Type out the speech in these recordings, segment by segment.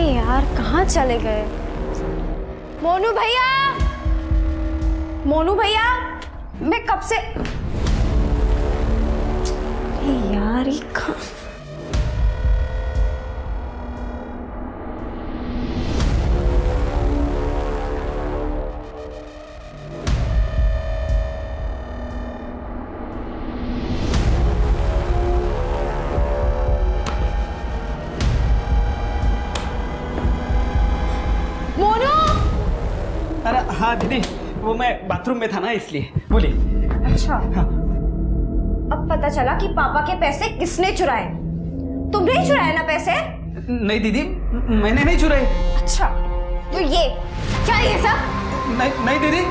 यार कहाँ चले गए? मोनू भैया, मोनू भैया, मैं कब से यार ये कहाँ? अरे हाँ दीदी, वो मैं बाथरूम में था ना इसलिए। बोलिए। अच्छा हाँ। अब पता चला कि पापा के पैसे किसने चुराए। तुमने ही चुराए ना पैसे? नहीं दीदी, मैंने नहीं चुराए। अच्छा तो ये क्या ये सब? नहीं दीदी,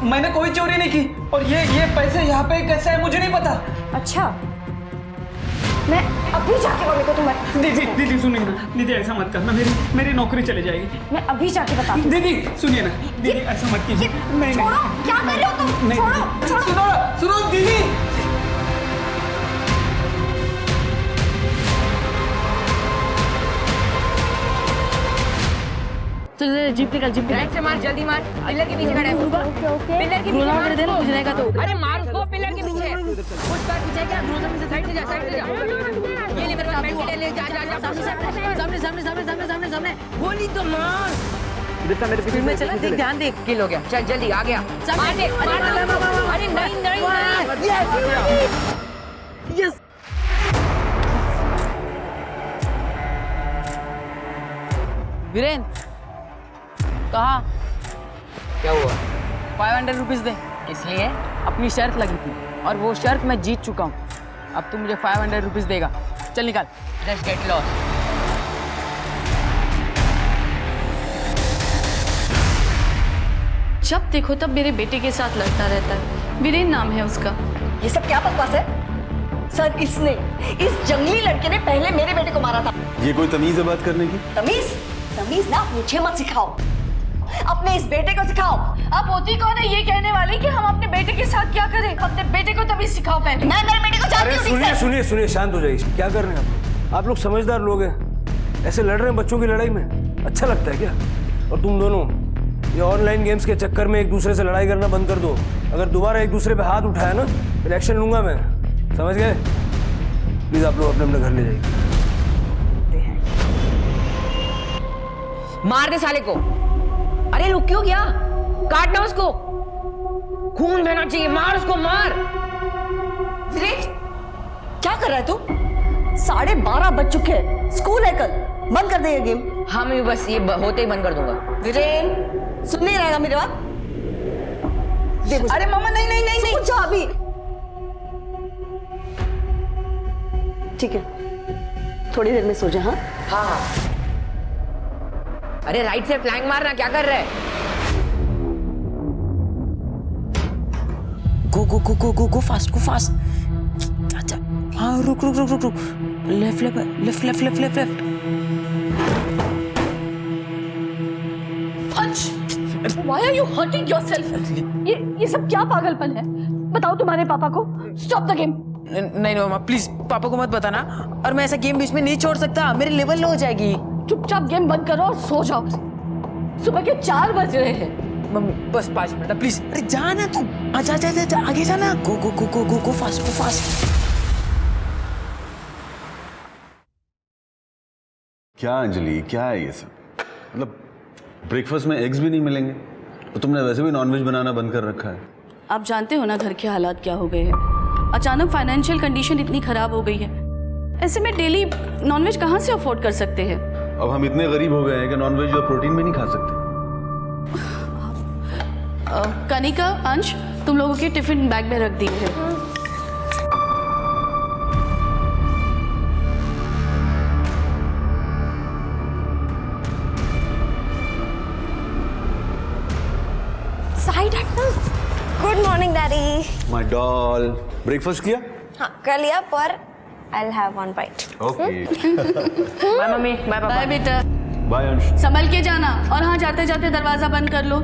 मैंने कोई चोरी नहीं की। और ये पैसे यहाँ पे कैसे है मुझे नहीं पता। अच्छा मैं अभी जाके मम्मी को तुम्हारी। दीदी सुनिए ना, दीदी ऐसा मत करना, मेरी नौकरी चली जाएगी। मैं अभी जाके बताती हूँ। दीदी सुनिए ना, दीदी ऐसा मत कीजिए। नहीं छोड़ो, क्या कर रहे हो तुम? छोड़ो। सुनो दीदी। चल जीप निकल, जीप राइट से मार, जल्दी मार। पिलर के पीछे खड़ा है। पिलर के पीछे मार दे ना, कुछ रहेगा तो। अरे मार उसको, पिलर के पीछे। उस पर पीछे क्या? साइड से जा। ये ले मेरे पास पेन ले, जा। सामने गोली तो मार। मेरे पीछे में चला, देख, ध्यान दे। किल हो गया, चल जल्दी आ गया। मार दे। अरे नहीं। यस। वीरेन कहा? क्या हुआ? 500 रुपीज दे। इसलिए अपनी शर्त लगी थी और वो शर्त मैं जीत चुका हूँ। अब तू मुझे 500 रुपीज देगा। चल निकाल। Just get lost. जब देखो तब मेरे बेटे के साथ लड़ता रहता है। वीरेन नाम है उसका। ये सब क्या बकवास है? सर इस जंगली लड़के ने पहले मेरे बेटे को मारा था। ये कोई तमीज है बात करने की? तमीज ना मुझे मत सिखाओ, अपने इस बेटे को सिखाओ। अब होती कौन है ये कहने वाली कि हम अपने बेटे के साथ क्या करें? अपने बेटे को तभी सिखाओ पहले। मैं मेरे बेटे को जानती हूँ। सुनिए, शांत हो जाइए। क्या कर रहे हैं आप लोग समझदार लोग हैं, ऐसे लड़ रहे हैं बच्चों की लड़ाई में? अच्छा लगता है क्या? और तुम दोनों ये ऑनलाइन गेम्स के चक्कर में एक दूसरे से लड़ाई करना बंद कर दो। अगर दोबारा एक दूसरे पे हाथ उठाया ना, फिर एक्शन लूंगा मैं, समझ गए? प्लीज आप लोग अपने घर ले जाइए। मार दे साले को। अरे रुक क्यों गया? काटना उसको, खून बहना चाहिए। मार उसको, मार। क्या कर रहा है तू? 12:30 बज चुके हैं, स्कूल है कल, बंद कर दे ये गेम। हाँ मैं बस ये होते ही बंद कर दूंगा। वीरेन सुन नहीं रहेगा मेरी बात? अरे मामा नहीं। कुछ अभी ठीक है, थोड़ी देर में सो जा। हाँ। अरे राइट से फ्लैंक मारना, क्या कर रहा है? गो फास्ट। अच्छा हाँ, रुक। Left. Why are you hurting yourself? ये सब क्या पागलपन है? बताओ तुम्हारे पापा को। Stop the game. नहीं मामा प्लीज, पापा को मत बताना। और मैं ऐसा गेम बीच में नहीं छोड़ सकता, मेरी लेवल लो हो जाएगी। चुपचाप गेम बंद करो और सो जाओ। सुबह के 4 बज रहे हैं। मम्मी बस 5 मिनट प्लीज। अरे जाना तुम, जा आगे जाना। गो फास्ट। क्या अंजलि, क्या है ये सब? मतलब ब्रेकफास्ट में एग्स भी नहीं मिलेंगे? तो तुमने वैसे भी नॉनवेज बनाना बंद कर रखा है। आप जानते हो ना घर के हालात क्या हो गए हैं। अचानक फाइनेंशियल कंडीशन इतनी खराब हो गई है, ऐसे में डेली नॉनवेज कहाँ से अफोर्ड कर सकते हैं? अब हम इतने गरीब हो गए हैं कि नॉनवेज और प्रोटीन भी नहीं खा सकते। कनिका, अंश, तुम लोगों के टिफिन बैग में रख दिए हैं। Good morning daddy. My doll, breakfast किया? हाँ कर लिया, पर I'll have one bite. Okay. Bye mummy, bye papa. Bye बेटा। बाय अंश। संभल के जाना, और हाँ जाते जाते दरवाजा बंद कर लो।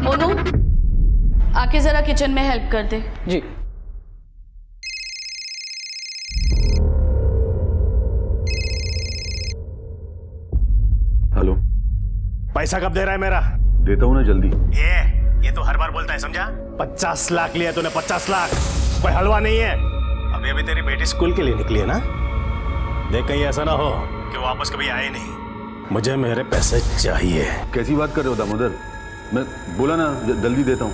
मोनू आके जरा किचन में हेल्प कर दे। जी। पैसा कब दे रहा है मेरा? देता हूँ ना जल्दी। ये तो हर बार बोलता है, समझा? 50 लाख लिया तूने, 50 लाख। कोई हलवा नहीं है। अभी अभी तेरी बेटी स्कूल के लिए निकली है ना? देख कहीं ऐसा ना हो कि वापस कभी आए नहीं। मुझे मेरे पैसे चाहिए। कैसी बात कर रहे हो दामोदर? मैं बोला ना जल्दी देता हूँ।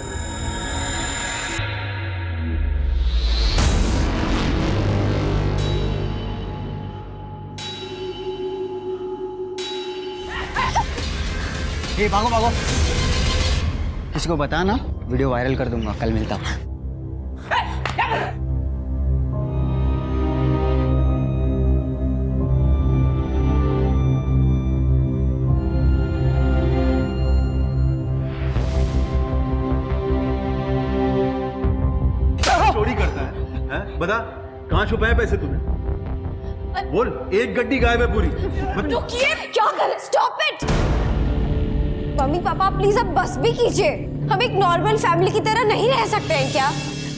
ये भागो भागो, किसी को बता ना, वीडियो वायरल कर दूंगा। कल मिलता हूँ। चोरी करता है? बता कहाँ छुपाए पैसे तूने? बोल, एक गड्डी गायब है पूरी। रुकिए, क्या कर रहे? Stop it. Mummy papa please अब बस भी कीजिए। हम एक नॉर्मल फैमिली की तरह नहीं रह सकते हैं क्या?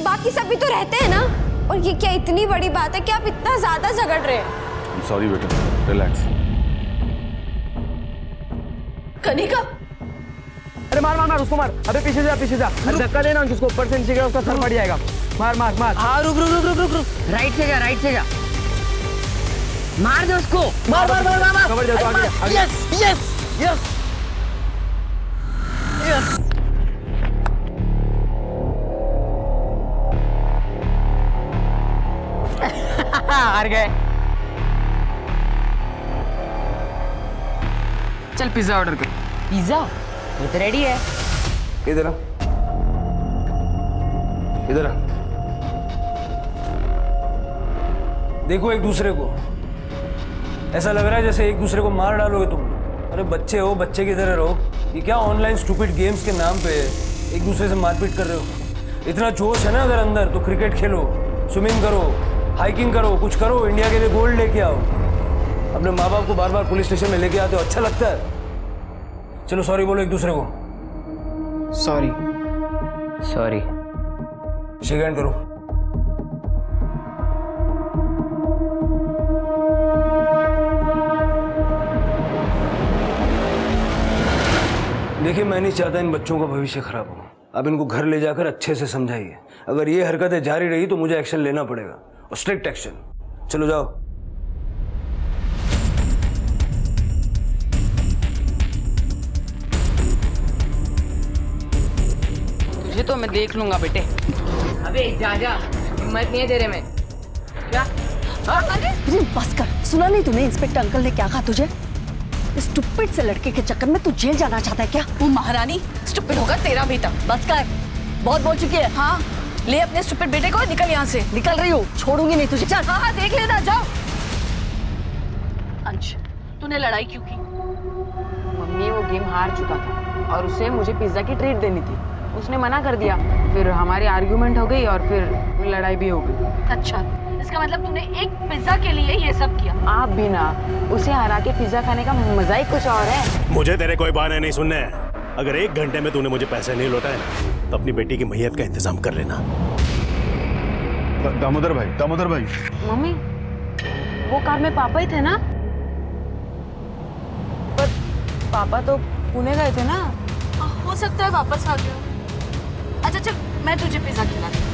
बाकी सभी तो रहते हैं ना। और ये क्या इतनी बड़ी बात है कि आप इतना ज्यादा झगड़ रहे हैं? सॉरी बेटा, रिलैक्स। कनिका, अरे मार मार मार उसको मार। अबे पीछे जा पीछे जा। अरे धक्का देना उसको, ऊपर से नीचे गिरा उसका सर फट जाएगा। मार मार मार। हाँ रुक रुक रुक रुक रुक रुक, राइट से जा, राइट से जा, मार दे उसको। मार मार मार मार। कवर जा, आगे आगे। Yes yes yes yes. हार गए। चल पिज्जा ऑर्डर कर। पिज्जा वो तो रेडी है। इधर आ, इधर आ। देखो एक दूसरे को, ऐसा लग रहा है जैसे एक दूसरे को मार डालोगे तुम। अरे बच्चे हो, बच्चे की तरह रहो। ये क्या ऑनलाइन स्टूपिड गेम्स के नाम पे एक दूसरे से मारपीट कर रहे हो? इतना जोश है ना अगर अंदर तो क्रिकेट खेलो, स्विमिंग करो, हाइकिंग करो, कुछ करो, इंडिया के लिए गोल्ड लेके आओ। अपने माँ बाप को बार बार पुलिस स्टेशन में लेके आते हो, अच्छा लगता है? चलो सॉरी बोलो एक दूसरे को। सॉरी। सॉरी। शेक हैंड करो। देखिए मैं नहीं चाहता इन बच्चों का भविष्य खराब हो। अब इनको घर ले जाकर अच्छे से समझाइए। अगर ये हरकतें जारी रही तो मुझे एक्शन लेना पड़ेगा, और स्ट्रिक्ट एक्शन। चलो जाओ। तुझे तो मैं देख लूंगा बेटे। अबे जा जा, हिम्मत नहीं है तेरे में क्या? अरे बस कर, सुना नहीं तूने इंस्पेक्टर अंकल ने क्या कहा तुझे? इस स्टूपिड से लड़के के चक्कर में तू जेल जाना चाहता है क्या? वो महारानी स्टूपिड होगा तेरा बेटा। बस कर, बहुत बोल चुकी है। हाँ, ले अपने स्टूपिड बेटे को, निकल यहाँ से। निकल रही हूँ, छोड़ूंगी नहीं तुझे। चल। हाँ हाँ देख लेना, जाओ। अंश, तूने लड़ाई क्यों की? मम्मी वो गेम हार चुका था और उसे मुझे पिज्जा की ट्रीट देनी थी। उसने मना कर दिया, फिर हमारी आर्ग्यूमेंट हो गई और फिर लड़ाई भी हो गई। अच्छा, इसका मतलब तूने एक पिज्जा के लिए ये सब किया? आप भी ना, उसे हरा के पिज्जा खाने का मजा ही कुछ और है। मुझे तेरे कोई बहाने नहीं सुनने हैं। अगर 1 घंटे में तूने मुझे पैसे नहीं लौटाए ना, तो अपनी बेटी की मैयत का इंतजाम कर लेना। दामोदर भाई। मम्मी, वो कार में पापा ही थे ना? पर पापा तो पुणे गए थे ना? हो सकता है वापस आ गया। अच्छा चल, मैं तुझे पिज्जा खिलाती हूँ।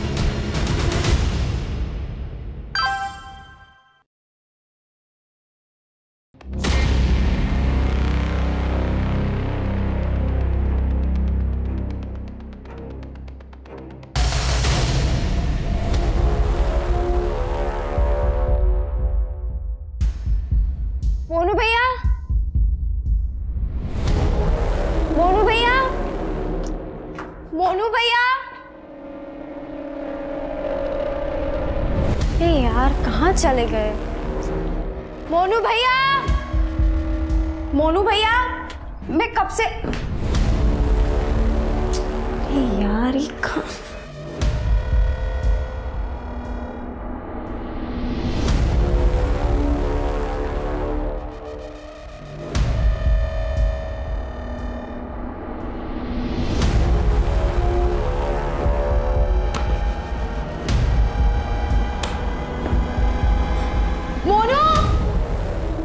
मोनू भैया, मोनू भैया, मोनू भैया। ए यार, कहाँ चले गए? मोनू भैया, मोनू भैया, मैं कब से। ए यार, ये कहाँ?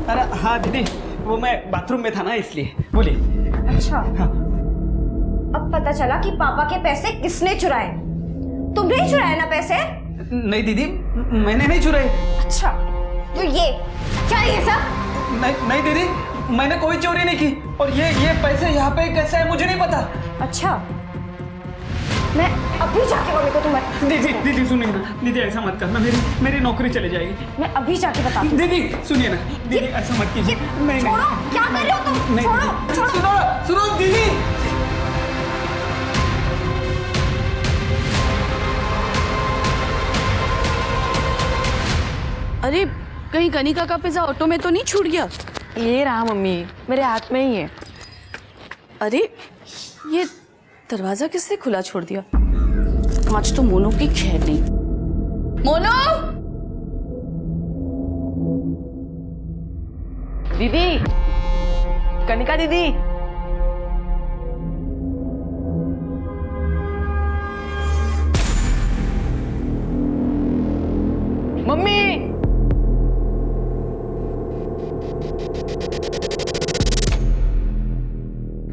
अरे हाँ दीदी, वो मैं बाथरूम में था ना इसलिए। बोलिए। अच्छा अब पता चला कि पापा के पैसे किसने चुराए। तुमने ही चुराए ना पैसे? नहीं दीदी, मैंने नहीं चुराए। अच्छा तो ये क्या ये सब? नहीं दीदी, मैंने कोई चोरी नहीं की। और ये पैसे यहाँ पे कैसे है मुझे नहीं पता। अच्छा मैं अभी जाके मम्मी को तुम्हारी। दीदी सुनिए ना, दीदी ऐसा मत करना, मेरी नौकरी चली जाएगी। मैं अभी जाके बताती हूँ। दीदी सुनिए ना, दीदी ऐसा मत कीजिए। नहीं छोड़ो, क्या कर रहे हो तुम? नहीं, छोड़ो। सुनो दीदी। अरे कहीं कनिका का पिज्जा ऑटो में तो नहीं छूट गया? ये रहा मम्मी, मेरे हाथ में ही है। अरे ये दरवाजा किसने खुला छोड़ दिया? आज तो मोनू की खैर नहीं। मोनू! दीदी, कनिका दीदी। मम्मी!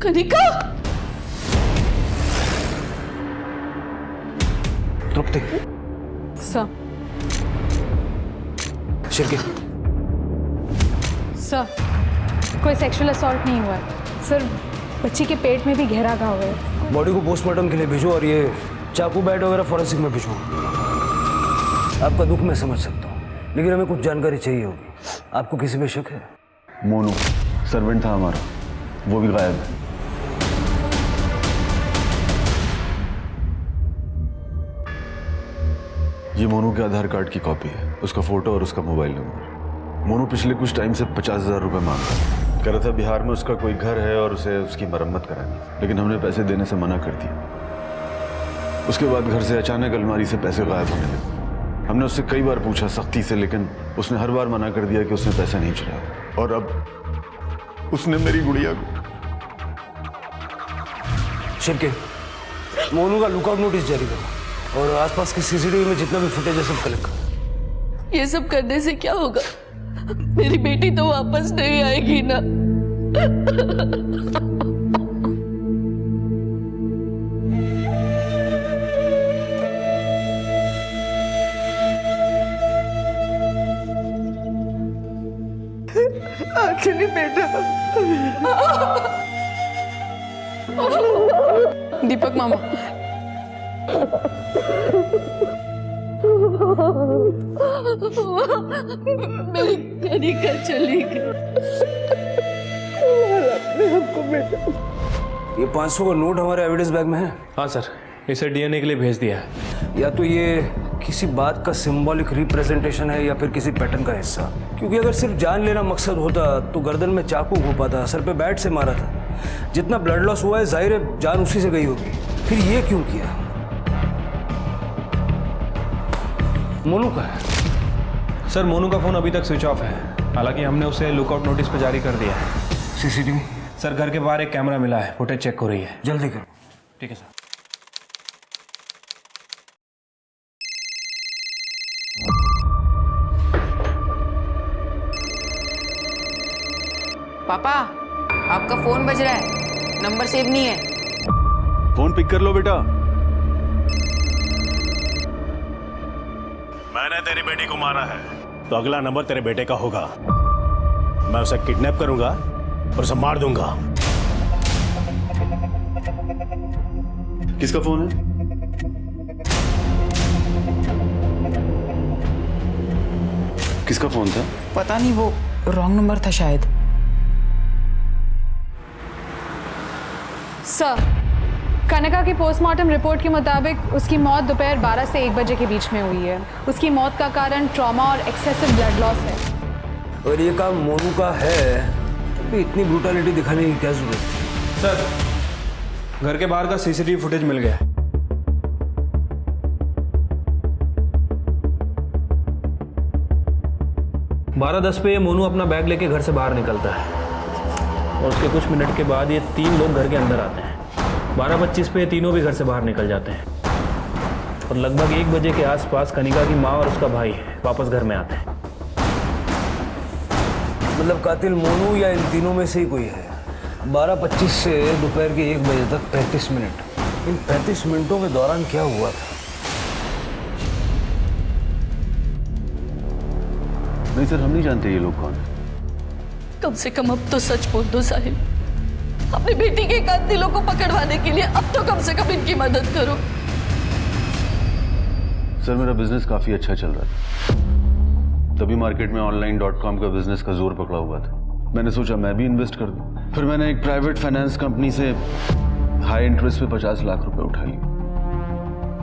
कनिका! तृप्ति, सर शिरके, सर कोई सेक्सुअल असॉल्ट नहीं हुआ है सर। बच्ची के पेट में भी गहरा घाव है। बॉडी को पोस्टमार्टम के लिए भेजो और ये चाकू बैट वगैरह फॉरेंसिक में भेजो। आपका दुख मैं समझ सकता हूँ, लेकिन हमें कुछ जानकारी चाहिए होगी। आपको किसी पे शक है? मोनू सर्वेंट था हमारा, वो भी गायब है। ये मोनू के आधार कार्ड की कॉपी है, उसका फोटो और उसका मोबाइल नंबर। मोनू पिछले कुछ टाइम से 50,000 रुपये मांग रहा है। कह रहा था बिहार में उसका कोई घर है और उसे उसकी मरम्मत करानी, लेकिन हमने पैसे देने से मना कर दिया। उसके बाद घर से अचानक अलमारी से पैसे गायब होने लगे। हमने उससे कई बार पूछा सख्ती से, लेकिन उसने हर बार मना कर दिया कि उसने पैसा नहीं चुराया। और अब उसने मेरी गुड़िया को। शिरके, मोनू का लुकआउट नोटिस जारी करो और आसपास की सीसीटीवी में जितना भी फुटेज है सब कलेक्ट करो। ये सब करने से क्या होगा? मेरी बेटी तो वापस नहीं आएगी ना। आखिरी बेटा। दीपक मामा। मेरी कनिका चली गई। ये 500 का नोट हमारे एविडेंस बैग में है। हाँ सर, इसे डीएनए के लिए भेज दिया है। या तो ये किसी बात का सिंबॉलिक रिप्रेजेंटेशन है या फिर किसी पैटर्न का हिस्सा। क्योंकि अगर सिर्फ जान लेना मकसद होता तो गर्दन में चाकू घोंपा था, सर पे बैट से मारा था। जितना ब्लड लॉस हुआ है जाहिर है जान उसी से गई होगी। फिर ये क्यों किया? मोनू का है? सर मोनू का फोन अभी तक स्विच ऑफ है, हालांकि हमने उसे लुकआउट नोटिस पे जारी कर दिया है। सीसीटीवी? सर घर के बाहर एक कैमरा मिला है, फुटेज चेक हो रही है। जल्दी करो। ठीक है सर। पापा, आपका फोन बज रहा है, नंबर सेव नहीं है। फोन पिक कर लो बेटा। मैंने तेरी बेटी को मारा है, तो अगला नंबर तेरे बेटे का होगा। मैं उसे किडनैप करूंगा और उसे मार दूंगा। किसका फोन है? किसका फोन था? पता नहीं, वो रॉन्ग नंबर था शायद। सर कनिका की पोस्टमार्टम रिपोर्ट के मुताबिक उसकी मौत दोपहर 12 से 1 बजे के बीच में हुई है। उसकी मौत का कारण ट्रॉमा और एक्सेसिव ब्लड लॉस है। और ये काम मोनू का है तो इतनी ब्रूटलिटी दिखाने की क्या जरूरत है? सर घर के बाहर का सीसीटीवी फुटेज मिल गया है। बारह 10 पे ये मोनू अपना बैग लेके घर से बाहर निकलता है और उसके कुछ मिनट के बाद ये 3 लोग घर के अंदर आते हैं। 12:25 पे ये तीनों भी घर से बाहर निकल जाते हैं और लगभग 1 बजे के आसपास कनिका की माँ और उसका भाई वापस घर में आते हैं। मतलब कातिल मोनू या इन तीनों में से ही कोई है? 12:25 से दोपहर के 1 बजे तक 35 मिनट। इन 35 मिनटों के दौरान क्या हुआ था? नहीं सर, हम नहीं जानते ये लोग कौन है। कम से कम अब तो सच बोल दो साहिल। अपनी बेटी के कातिलों को पकड़वाने के लिए अब तो कम से कम इनकी मदद करो। सर मेरा बिजनेस काफी अच्छा चल रहा था, तभी मार्केट में online.com का बिजनेस का जोर पकड़ा हुआ था। मैंने सोचा मैं भी इन्वेस्ट कर दूं। फिर मैंने एक प्राइवेट फाइनेंस कंपनी से हाई इंटरेस्ट पे 50 लाख रुपए उठा लिए।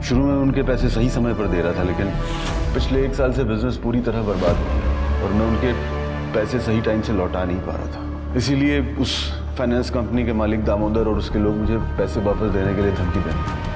शुरू में उनके पैसे सही समय पर दे रहा था, लेकिन पिछले 1 साल से बिजनेस पूरी तरह बर्बाद हो गया और मैं उनके पैसे सही टाइम से लौटा नहीं पा रहा था। इसीलिए उस फाइनेंस कंपनी के मालिक दामोदर और उसके लोग मुझे पैसे वापस देने के लिए धमकी देते।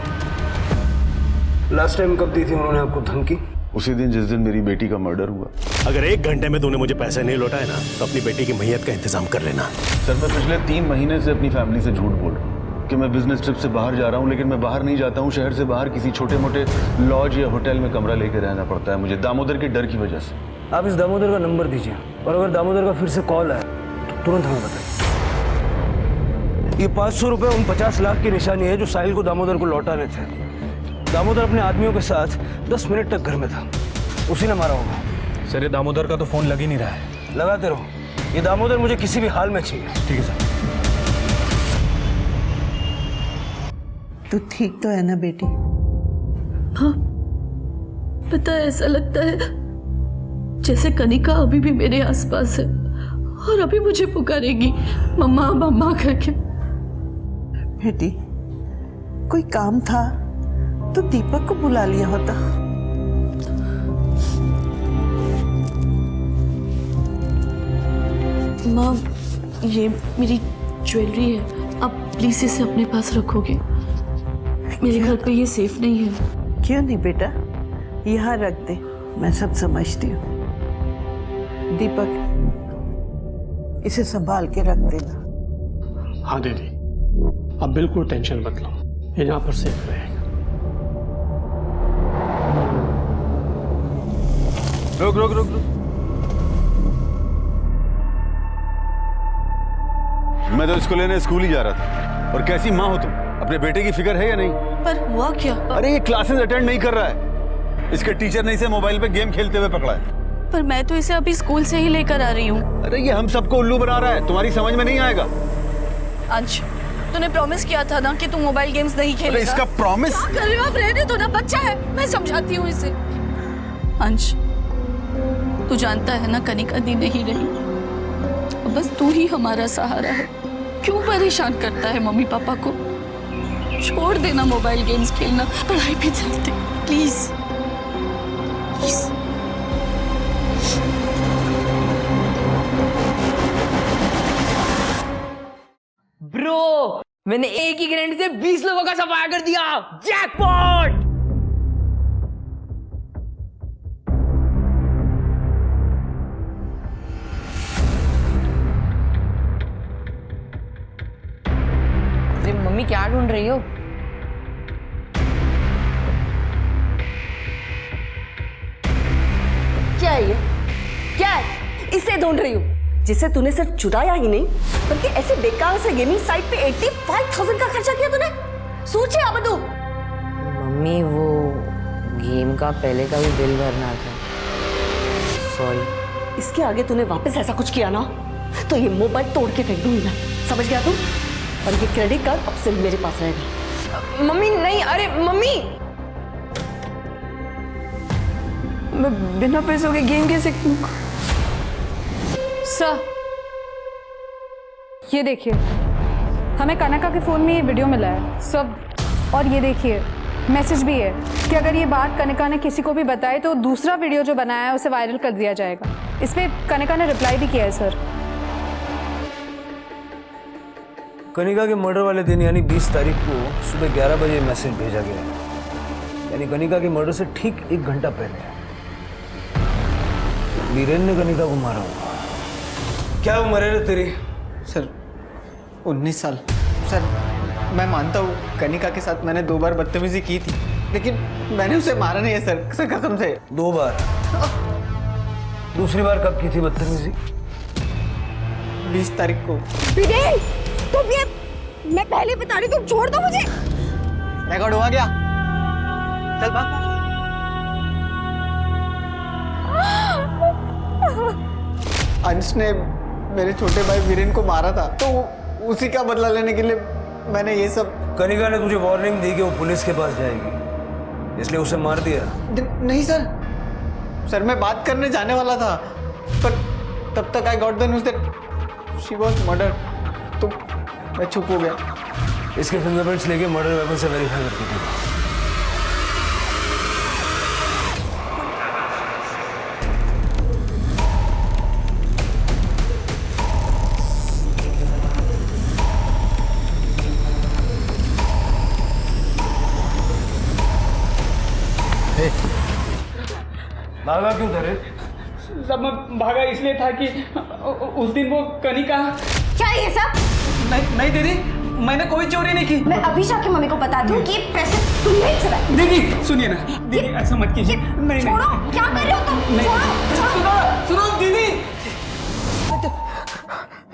लास्ट टाइम कब दी थी उन्होंने आपको धमकी? उसी दिन जिस दिन मेरी बेटी का मर्डर हुआ। अगर 1 घंटे में तूने मुझे पैसे नहीं लौटाए ना तो अपनी बेटी की मैयत का इंतजाम कर लेना। सर मैं पिछले 3 महीने से अपनी फैमिली से झूठ बोल रहा हूँ कि मैं बिजनेस ट्रिप से बाहर जा रहा हूँ, लेकिन मैं बाहर नहीं जाता हूँ। शहर से बाहर किसी छोटे मोटे लॉज या होटल में कमरा लेकर रहना पड़ता है मुझे, दामोदर के डर की वजह से। आप इस दामोदर का नंबर दीजिए, और अगर दामोदर का फिर से कॉल आए तो तुरंत हमें बताइए। ये 500 रुपए उन 50 लाख की निशानी है जो साहिल को दामोदर को लौटाने थे। दामोदर अपने आदमियों के साथ 10 मिनट तक घर में था, उसी ने मारा होगा। सर ये दामोदर का तो फोन लग ही नहीं रहा है। लगाते रहो, ये दामोदर मुझे किसी भी हाल में चाहिए। ठीक है सर। तू ठीक तो है ना बेटी? हाँ, पता है ऐसा लगता है जैसे कनिका अभी भी मेरे आसपास है और अभी मुझे पुकारेगी मम्मा मम्मा करके। बेटी कोई काम था तो दीपक को बुला लिया होता। माँ ये मेरी ज्वेलरी है, आप प्लीज इसे अपने पास रखोगे? मेरे घर पे ये सेफ नहीं है। क्यों नहीं बेटा, यहाँ रख दे, मैं सब समझती हूँ। दीपक इसे संभाल के रख देना। हाँ दीदी, अब बिल्कुल टेंशन मत लो, ये यहाँ पर सेफ रहेगा। रुक रुक रुक रुक, मैं तो इसको लेने स्कूल ही जा रहा था। और कैसी माँ हो तुम, अपने बेटे की फिक्र है या नहीं? पर हुआ क्या? अरे ये क्लासेस अटेंड नहीं कर रहा है, इसके टीचर ने इसे मोबाइल पे गेम खेलते हुए पकड़ा है। पर मैं तो इसे अभी स्कूल से ही लेकर आ रही हूँ। अरे ये हम सबको उल्लू बना रहा है, तुम्हारी समझ में नहीं आएगा। अंश, तूने प्रॉमिस किया था ना कि तू मोबाइल गेम्स नहीं खेलेगा। अरे इसका प्रॉमिस? क्या कर रहे हो आप? रहने दो ना, बच्चा है, मैं समझाती हूँ इसे। अंश, तू जानता है ना कनिका दी नहीं रही, अब बस तू ही हमारा सहारा है। क्यों परेशान करता है मम्मी पापा को? छोड़ देना मोबाइल गेम्स खेलना, पढ़ाई पे चलते प्लीज प्लीज। ब्रो, मैंने एक ही ग्रेनेड से 20 लोगों का सफाया कर दिया। जैकपॉट! अरे मम्मी क्या ढूंढ रही हो? क्या है ये? क्या है? इसे ढूंढ रही हूँ जिसे तूने सिर्फ चुराया ही नहीं बल्कि ऐसे बेकार से गेमिंग साइट पे 85,000 का खर्चा किया तूने। सोचे अब तू। मम्मी वो गेम का पहले का भी बिल भरना था, सॉरी। इसके आगे तूने वापस ऐसा कुछ किया ना तो ये मोबाइल तोड़ के फेंक दूंगी मैं, समझ गया तू? और ये क्रेडिट कार्ड अब से मेरे पास रहेगा। मम्मी नहीं, अरे मम्मी, मैं बिना पैसों के गेम कैसे? सर ये देखिए, हमें कनका के फ़ोन में ये वीडियो मिला है सब, और ये देखिए मैसेज भी है कि अगर ये बात कनिका ने किसी को भी बताई तो दूसरा वीडियो जो बनाया है उसे वायरल कर दिया जाएगा। इस पे कनिका ने रिप्लाई भी किया है सर। कनिका के मर्डर वाले दिन यानी 20 तारीख को सुबह 11 बजे मैसेज भेजा गया, यानी कनिका के मर्डर से ठीक 1 घंटा पहले वीरेन ने कनिका को मारा हुआ। क्या उम्र है रे तेरी? सर 19 साल। सर मैं मानता हूँ कनिका के साथ मैंने 2 बार बदतमीजी की थी, लेकिन मैंने उसे मारा नहीं है सर कसम से। 2 बार? दूसरी बार कब की थी बदतमीजी? 20 तारीख को। तुम ये, मैं पहले बता रही, तुम छोड़ दो मुझे। रिकॉर्ड हुआ क्या? चल भाग। अंश ने मेरे छोटे भाई वीरेन को मारा था, तो उसी का बदला लेने के लिए मैंने ये सब। कनिका ने तुझे वार्निंग दी कि वो पुलिस के पास जाएगी, इसलिए उसे मार दिया? नहीं सर, सर मैं बात करने जाने वाला था, पर तब तक I got the news that she was murdered, तो मैं चुप हो गया। इसके फिंगरप्रिंट्स लेके मर्डर वेपन से वेरीफाई करके दे। भागा क्यों था रे? सब मैं भागा इसलिए था कि उस दिन वो कनिका। क्या ये सब? नहीं दीदी, मैंने कोई चोरी नहीं की। मैं अभी जाके मम्मी को बताती हूँ कि ये पैसे तुमने ही चुराए। दीदी सुनिए ना, दीदी ऐसा मत कीजिए। नहीं छोड़ो, क्या कर रहे हो तुम? छोड़ो। सुनो दीदी,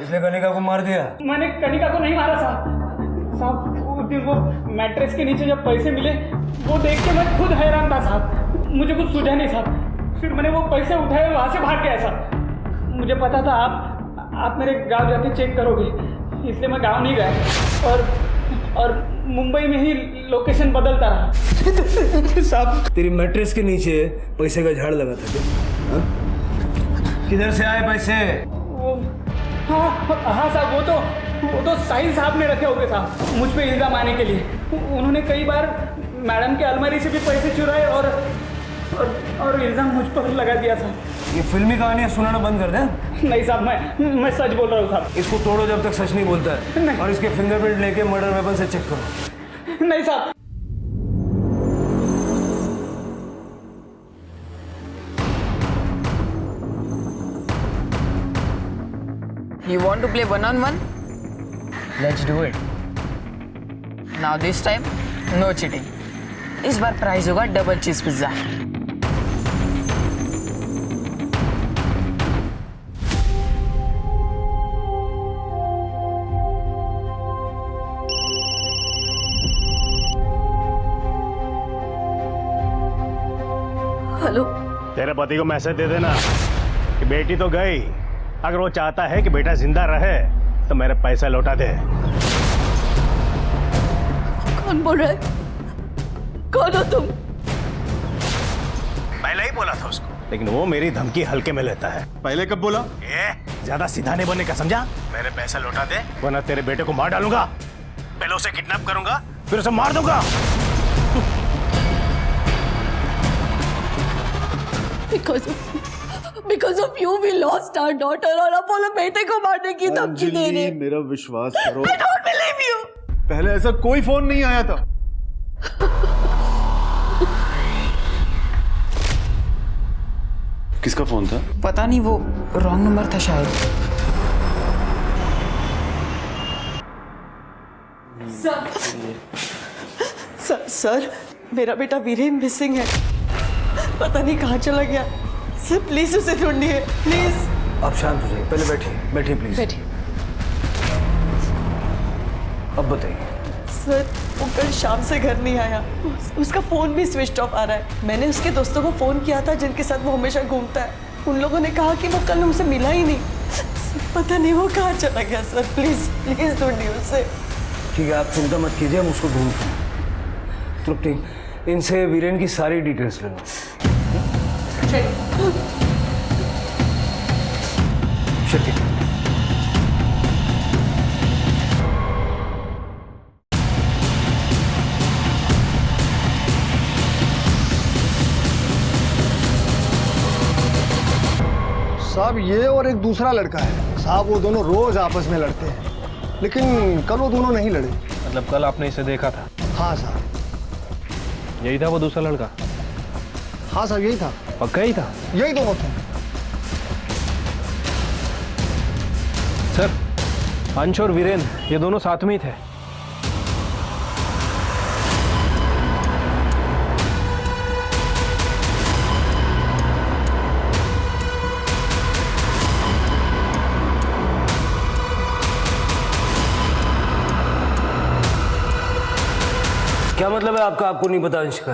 इसने कनिका को मार दिया? मैंने कनिका को नहीं मारा साहब। उस दिन वो मैट्रेस के नीचे जब पैसे मिले, वो देख के मैं खुद हैरान था साहब। मुझे कुछ सूझा नहीं साहब, फिर मैंने वो पैसे उठाए, वहाँ से भाग गया साहब। मुझे पता था आप मेरे गांव जाके चेक करोगे, इसलिए मैं गांव नहीं गया और मुंबई में ही लोकेशन बदलता रहा। साहब तेरी मैट्रेस के नीचे पैसे का झाड़ लगा था क्या? किधर से आए पैसे? वो हाँ साहब, वो तो साहिल साहब ने रखे होंगे साहब, मुझ पे इल्ज़ाम आने के लिए। उन्होंने कई बार मैडम के अलमारी से भी पैसे चुराए और इल्ज़ाम मुझ पर लगा दिया साहब। ये फिल्मी कहानियाँ सुनाना बंद कर दे। नहीं साहब, मैं सच बोल रहा हूँ साहब। इसको तोड़ो जब तक सच नहीं बोलता है, और इसके फिंगरप्रिंट लेके मर्डर वेपन से चेक करो। नहीं साहब। You want to play 1-on-1? Let's do it. Now this time, no cheating. इस बार प्राइस होगा डबल चीज पिज्जा। हेलो, तेरे पति को मैसेज दे देना कि बेटी तो गई, अगर वो चाहता है कि बेटा जिंदा रहे तो मेरे पैसा लौटा दे। कौन बोल रहा है? कौन हो तुम? पहले ही बोला था उसको, लेकिन वो मेरी धमकी हल्के में लेता है। पहले कब बोला? ज्यादा सीधा नहीं बनने का, समझा? मेरे पैसा लौटा दे वरना तेरे बेटे को मार डालूंगा। पहले उसे किडनैप करूंगा, फिर उसे मार दूंगा। Because of you we lost our daughter और अपोलो बेटे को मारने की धमकी दे रहे। मेरा विश्वास करो। I don't believe you। पहले ऐसा कोई फोन नहीं आया था। किसका फोन था? पता नहीं, वो रॉन्ग नंबर था शायद। सर, मेरा बेटा वीरेन मिसिंग है, पता नहीं कहाँ चला गया। सर प्लीज उसे ढूंढिए, प्लीज। आप शांत हो जाइए, पहले बैठिए प्लीज। बैठिए। अब बताइए। सर वो कल शाम से घर नहीं आया, उसका फोन भी स्विच ऑफ आ रहा है। मैंने उसके दोस्तों को फोन किया था जिनके साथ वो हमेशा घूमता है, उन लोगों ने कहा कि वो कल हमसे मिला ही नहीं। पता नहीं वो कहाँ चला गया। सर प्लीज ढूंढिए उसे। ठीक है, आप चिंता मत कीजिए, हम उसको ढूंढते हैं। तृप्ति, इनसे वीरेन की सारी डिटेल्स ले लो। शक्ति, साहब ये और एक दूसरा लड़का है साहब, वो दोनों रोज आपस में लड़ते हैं, लेकिन कल वो दोनों नहीं लड़े। मतलब कल आपने इसे देखा था? हाँ साहब। यही था वो दूसरा लड़का? हाँ साहब यही था। पक्का ही था? यही दोनों थे। सर, अंश और वीरेन ये दोनों साथ में ही थे। क्या मतलब है आपका? आपको नहीं पता अंश का?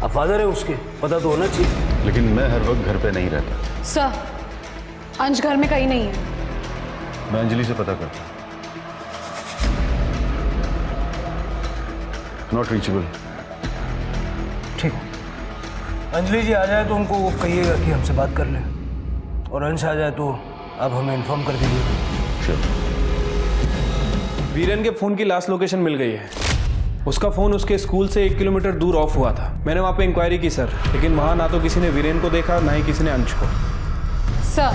आप फादर है उसके, पता तो होना चाहिए। लेकिन मैं हर वक्त घर पे नहीं रहता। सर अंश घर में कहीं नहीं है। मैं अंजलि से पता करता। Not reachable. ठीक है, अंजलि जी आ जाए तो उनको कहिएगा कि हमसे बात कर लें, और अंश आ जाए तो आप हमें इन्फॉर्म कर दीजिए। वीरेन के फ़ोन की लास्ट लोकेशन मिल गई है। उसका फ़ोन उसके स्कूल से 1 किलोमीटर दूर ऑफ हुआ था। मैंने वहाँ पे इंक्वायरी की सर, लेकिन वहाँ ना तो किसी ने वीरेन को देखा, ना ही किसी ने अंश को। सर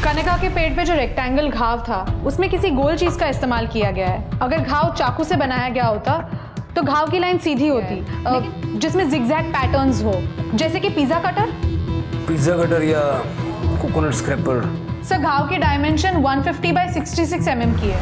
कनिका के पेट पे जो रेक्टेंगल घाव था उसमें किसी गोल चीज का इस्तेमाल किया गया है। अगर घाव चाकू से बनाया गया होता तो घाव की लाइन सीधी होती, जिसमें जिगजैग पैटर्न्स हो, जैसे कि पिज्जा कटर। पिज्जा कटर या कोकोनट स्क्रैपर। सर घाव की डायमेंशन 150 बाय 66 mm की है।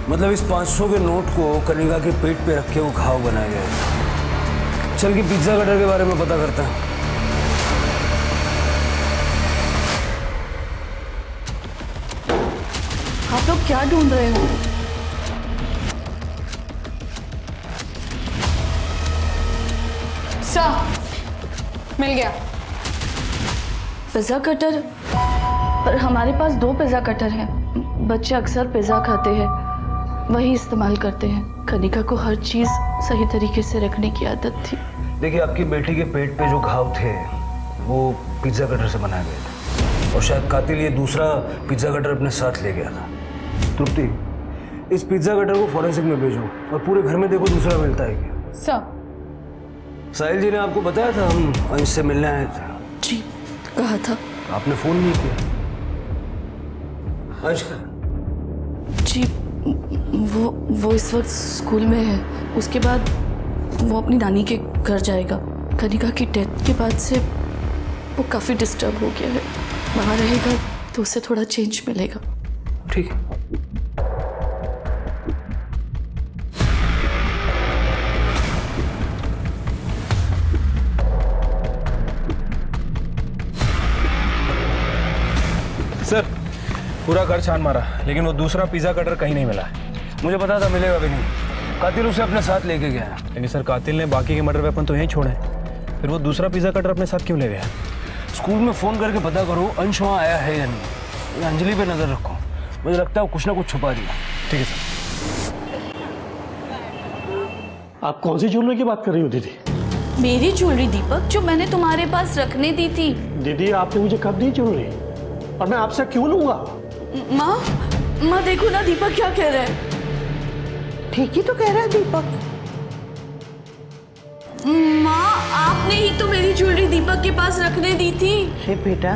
मतलब इस 500 के नोट को कनिका के पेट पे रख के वो घाव बनाया गया है। चल के पिज्जा कटर के बारे में पता करता है। आप लोग क्या ढूंढ रहे हो? सर मिल गया। Pizza cutter? पर हमारे पास 2 पिज्जा कटर हैं। बच्चे अक्सर पिज्जा खाते हैं, वही इस्तेमाल करते हैं। कनिका को हर चीज सही तरीके से रखने की आदत थी। देखिए, आपकी बेटी के पेट पे जो घाव थे वो पिज्जा कटर से बनाए गए थे, और शायद कातिल ये दूसरा पिज्जा कटर अपने साथ ले गया था। तृप्ति, इस पिज्जा कटर को फॉरेंसिक में भेजो और पूरे घर में देखो दूसरा मिलता है क्या। सर साहिल जी ने आपको बताया था हम अंश से मिलने आए थे। जी कहा था। आपने फोन नहीं किया। अंश जी वो इस वक्त स्कूल में है। उसके बाद वो अपनी नानी के घर जाएगा। कनिका की डेथ के बाद से वो काफ़ी डिस्टर्ब हो गया है। वहाँ रहेगा तो उसे थोड़ा चेंज मिलेगा। ठीक है। सर पूरा घर छान मारा, लेकिन वो दूसरा पिज्जा कटर कहीं नहीं मिला है। मुझे पता था मिलेगा भी नहीं। कातिल उसे अपने साथ लेके गया। लेकिन सर कातिल ने बाकी के मर्डर वेपन तो यहीं छोड़े, फिर वो दूसरा पिज्जा कटर अपने साथ क्यों ले गया? स्कूल में फोन करके पता करो अंश वहाँ आया है या नहीं। अंजलि पे नजर रखो, मुझे लगता है वो कुछ ना कुछ छुपा दिया। ठीक है सर। आप कौन सी ज्वेलरी की बात कर रही हो दीदी? मेरी ज्वेलरी दीपक, जो मैंने तुम्हारे पास रखने दी थी। दीदी आपने मुझे कब दी ज्वेलरी, और मैं आपसे क्यों लूंगा? माँ देखो ना दीपक क्या कह रहा है। ठीक ही तो कह रहा है दीपक। माँ आपने ही तो मेरी ज्वेलरी दीपक के पास रखने दी थी। हे बेटा,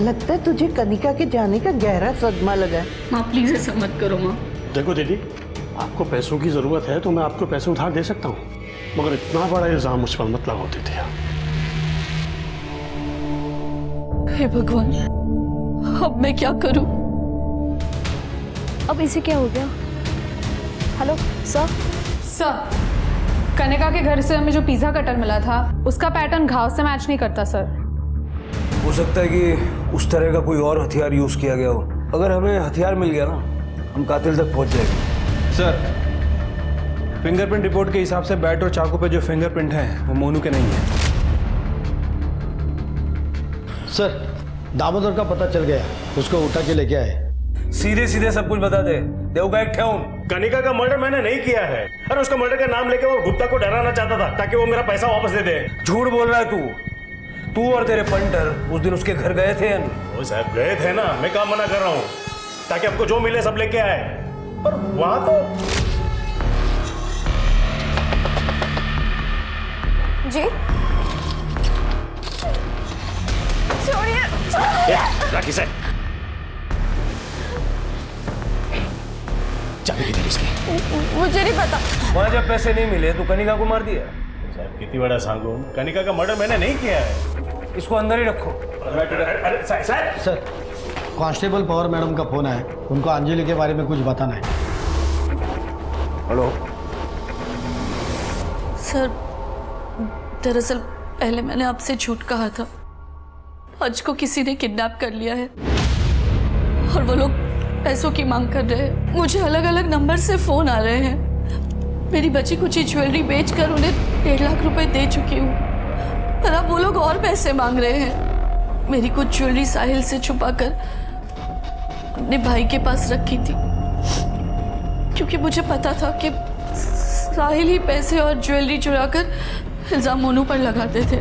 लगता है तुझे कनिका के जाने का गहरा सदमा लगा है। माँ प्लीज ऐसा मत करो माँ। देखो दीदी, आपको पैसों की जरूरत है तो मैं आपको पैसे उधार दे सकता हूँ, मगर इतना बड़ा इल्जाम मुझ पर मत लगाओ दीदी। हे भगवान, अब मैं क्या करूं? अब इसे क्या हो गया? Hello sir. सर कनिका के घर से हमें जो पिज्जा कटर मिला था उसका पैटर्न घाव से मैच नहीं करता सर। हो सकता है कि उस तरह का कोई और हथियार यूज किया गया हो। अगर हमें हथियार मिल गया ना, हम कातिल तक पहुंच जाएंगे। सर फिंगरप्रिंट रिपोर्ट के हिसाब से बैट और चाकू पे जो फिंगरप्रिंट हैं वो मोनू के नहीं है। सर दामोदर का पता चल गया, उसको उठा के लेके आए। सीधे सीधे सब कुछ बता दे। देवगा एक ठेऊन। कनिका का मर्डर मैंने नहीं किया है। अरे उसका मर्डर का नाम लेके वो गुप्ता को डराना चाहता था ताकि वो मेरा पैसा वापस दे दे। झूठ बोल रहा है तू और तेरे पंटर उस दिन उसके घर गए थे या नहीं? वो साहब गए थे ना, मैं काम मना कर रहा हूँ, ताकि हमको जो मिले सब लेके आए। पर वहां तो जी राखी से चाबी किधर इसकी? मुझे नहीं पता। वहां जब पैसे नहीं मिले तो कनिका को मार दिया। साहब कितनी बड़ा सांगू, कनिका का मर्डर मैंने नहीं किया है। इसको अंदर ही रखो। सर कांस्टेबल पवार मैडम का फोन है, उनको अंजलि के बारे में कुछ बताना है। हेलो सर दरअसल पहले मैंने आपसे झूठ कहा था। अंश को किसी ने किडनैप कर लिया है और वो लोग पैसों की मांग कर रहे हैं। मुझे अलग अलग नंबर से फोन आ रहे हैं। मेरी बची कुची ज्वेलरी बेचकर उन्हें 1.5 लाख रुपए दे चुकी हूँ, पर अब वो लोग और पैसे मांग रहे हैं। मेरी कुछ ज्वेलरी साहिल से छुपाकर अपने भाई के पास रखी थी, क्योंकि मुझे पता था कि साहिल ही पैसे और ज्वेलरी चुराकर इल्जाम मोनू पर लगाते थे।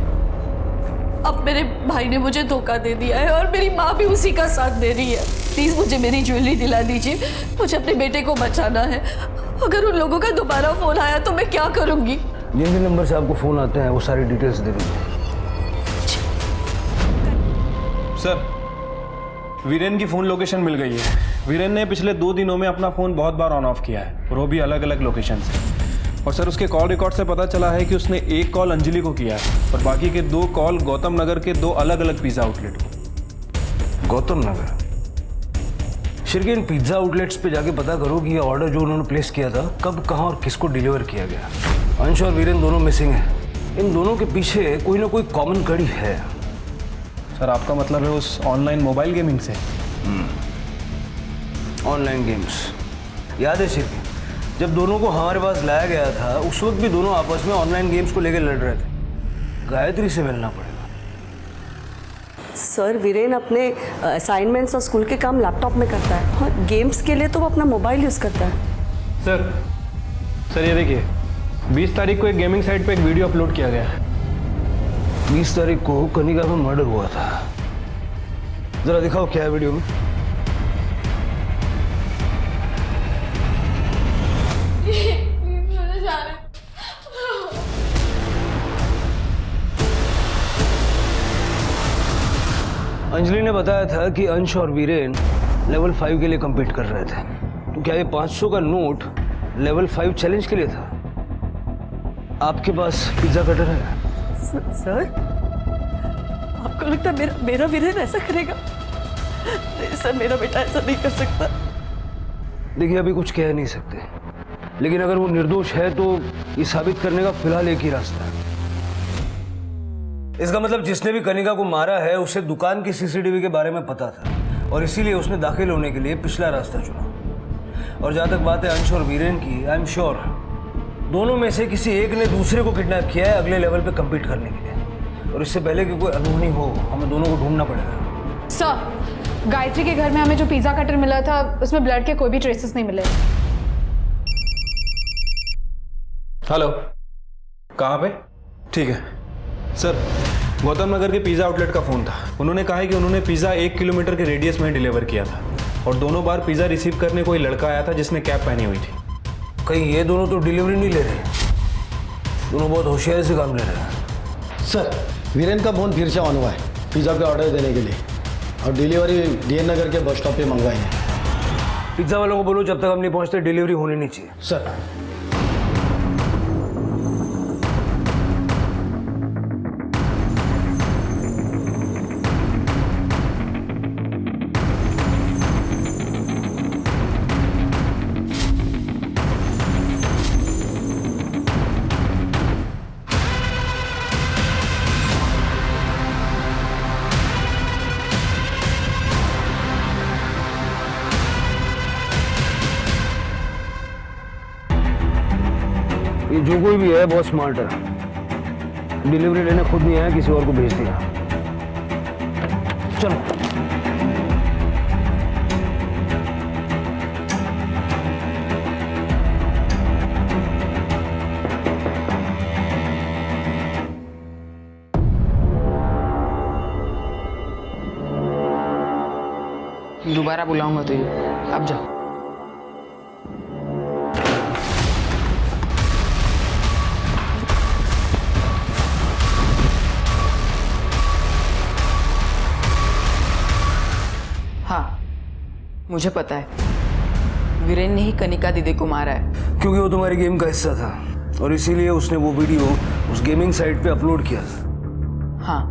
अब मेरे भाई ने मुझे धोखा दे दिया है और मेरी माँ भी उसी का साथ दे रही है। प्लीज मुझे मेरी ज्वेलरी दिला दीजिए, मुझे अपने बेटे को बचाना है। अगर उन लोगों का दोबारा फोन आया तो मैं क्या करूंगी? जिन जिन नंबर से आपको फोन आते हैं वो सारी डिटेल्स दे दीजिए। सर, वीरेन की फ़ोन लोकेशन मिल गई है। वीरेन ने पिछले 2 दिनों में अपना फ़ोन बहुत बार ऑन ऑफ किया है और वो भी अलग अलग लोकेशन से। और सर, उसके कॉल रिकॉर्ड से पता चला है कि उसने 1 कॉल अंजलि को किया है और बाकी के 2 कॉल गौतम नगर के 2 अलग अलग पिज़्ज़ा आउटलेट को। गौतम नगर? शिरके, इन पिज़्ज़ा आउटलेट्स पे जाके पता करो कि ये ऑर्डर जो उन्होंने प्लेस किया था कब, कहाँ और किसको डिलीवर किया गया। अंश और वीरेन दोनों मिसिंग हैं। इन दोनों के पीछे कोई ना कोई कॉमन कड़ी है। सर, आपका मतलब है उस ऑनलाइन मोबाइल गेमिंग से? Online games. याद है शिरके, जब दोनों को हमारे पास लाया गया था उस वक्त भी दोनों आपस में ऑनलाइन गेम्स को लेकर लड़ रहे थे। गायत्री से मिलना पड़ेगा। सर, वीरेन अपने असाइनमेंट्स और स्कूल के काम लैपटॉप में करता है और गेम्स के लिए तो वो अपना मोबाइल यूज़ करता है। सर ये देखिए, 20 तारीख को एक गेमिंग साइट पे एक वीडियो अपलोड किया गया है। 20 तारीख को कनिका में मर्डर हुआ था। जरा दिखाओ क्या है वीडियो में। अंजलि ने बताया था कि अंश और वीरेन लेवल 5 के लिए compete कर रहे थे। तो क्या ये 500 का नोट लेवल 5 चैलेंज के लिए था? आपके पास पिज्जा कटर है? सर, आपको लगता है मेरा वीरेन ऐसा करेगा? नहीं सर, मेरा बेटा ऐसा नहीं कर सकता। देखिए, अभी कुछ कह नहीं सकते, लेकिन अगर वो निर्दोष है तो ये साबित करने का फिलहाल एक ही रास्ता है। इसका मतलब जिसने भी कनिका को मारा है उसे दुकान की सीसीटीवी के बारे में पता था और इसीलिए उसने दाखिल होने के लिए पिछला रास्ता चुना। और जहां तक बात है अंश और वीरेन की, आई एम श्योर दोनों में से किसी एक ने दूसरे को किडनैप किया है अगले लेवल पे compete करने के लिए। और इससे पहले कि कोई अनहोनी हो, हमें दोनों को ढूंढना पड़ेगा। सर, गायत्री के घर में हमें जो पिज्जा कटर मिला था उसमें ब्लड के कोई भी ट्रेसेस नहीं मिले। हेलो, कहाँ पे? ठीक है सर, गौतम नगर के पिज़्ज़ा आउटलेट का फ़ोन था। उन्होंने कहा है कि उन्होंने पिज़्ज़ा 1 किलोमीटर के रेडियस में डिलीवर किया था और दोनों बार पिज़्ज़ा रिसीव करने कोई लड़का आया था जिसने कैप पहनी हुई थी। कहीं ये दोनों तो डिलीवरी नहीं ले रहे? दोनों बहुत होशियारी से काम ले रहे हैं। सर, वीरेन का फोन फिर से ऑन हुआ है पिज़्ज़ा पे ऑर्डर देने के लिए और डिलीवरी डीएन नगर के बस स्टॉप पे मंगवाई है। पिज़्ज़ा वालों को बोलो जब तक हम नहीं पहुंचते डिलीवरी होनी नहीं चाहिए। सर। ये जो कोई भी है बहुत स्मार्ट है। डिलीवरी लेने खुद नहीं आया, किसी और को भेज दिया। चलो। दोबारा बुलाऊंगा तुझे, अब जा। हाँ, मुझे पता है वीरेन ने ही कनिका दीदी को मारा है। क्योंकि वो तुम्हारी गेम का हिस्सा था और इसीलिए उसने वो वीडियो उस गेमिंग साइट पे अपलोड किया था। हाँ,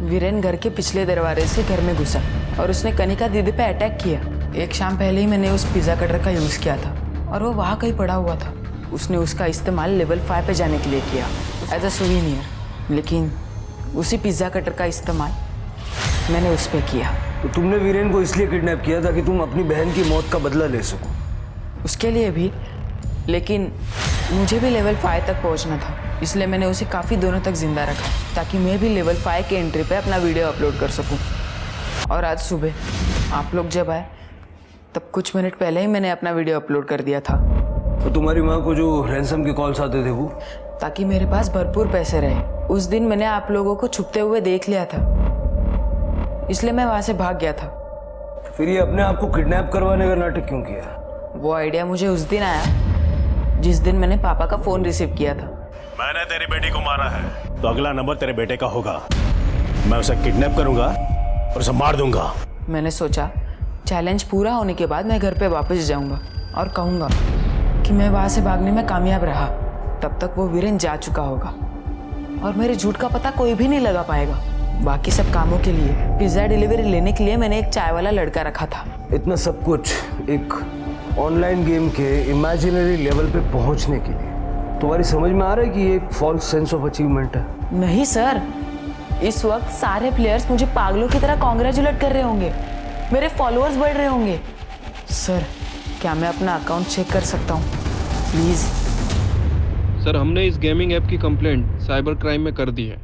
वीरेन घर के पिछले दरवाजे से घर में घुसा और उसने कनिका दीदी पे अटैक किया। एक शाम पहले ही मैंने उस पिज़्ज़ा कटर का यूज़ किया था और वो वहाँ कहीं पड़ा हुआ था। उसने उसका इस्तेमाल लेवल 5 पे जाने के लिए किया एज अ सुवीनियर। लेकिन उसी पिज़्ज़ा कटर का इस्तेमाल मैंने उस पर किया। तो तुमने वीरेन को इसलिए किडनैप किया ताकि तुम अपनी बहन की मौत का बदला ले सको? उसके लिए भी, लेकिन मुझे भी लेवल 5 तक पहुंचना था, इसलिए मैंने उसे काफ़ी दिनों तक जिंदा रखा ताकि मैं भी लेवल 5 के एंट्री पे अपना वीडियो अपलोड कर सकूं। और आज सुबह आप लोग जब आए तब कुछ मिनट पहले ही मैंने अपना वीडियो अपलोड कर दिया था। तो तुम्हारी माँ को जो रैंसम के कॉल्स आते थे वो? ताकि मेरे पास भरपूर पैसे रहे। उस दिन मैंने आप लोगों को छुपते हुए देख लिया था, इसलिए मैं वहाँ से भाग गया था। फिर ये अपने आप को किडनैप करवाने का नाटक क्यों किया? वो आइडिया मुझे उस दिन आया जिस दिन मैंने पापा का फ़ोन रिसीव किया था। मैंने तेरी बेटी को मारा है तो अगला नंबर तेरे बेटे का होगा। मैं उसे किडनैप करूंगा और उसे मार दूंगा। मैंने सोचा चैलेंज पूरा होने के बाद मैं घर पे वापस जाऊंगा और कहूंगा कि मैं वहाँ से भागने में कामयाब रहा। तब तक वो वीरेन जा चुका होगा और मेरे झूठ का पता कोई भी नहीं लगा पाएगा। बाकी सब कामों के लिए, पिज़्ज़ा डिलीवरी लेने के लिए मैंने एक चाय वाला लड़का रखा था। इतना सब कुछ एक ऑनलाइन गेम के इमेजिनरी लेवल पे पहुंचने के लिए तुम्हारी समझ में आ रहा है कि ये एक फॉल्स सेंस ऑफ अचीवमेंट है? नहीं सर, इस वक्त सारे प्लेयर्स मुझे पागलों की तरह कॉन्ग्रेचुलेट कर रहे होंगे, मेरे फॉलोअर्स बढ़ रहे होंगे। सर, क्या मैं अपना अकाउंट चेक कर सकता हूँ प्लीज़? सर, हमने इस गेमिंग ऐप की कंप्लेंट साइबर क्राइम में कर दी है।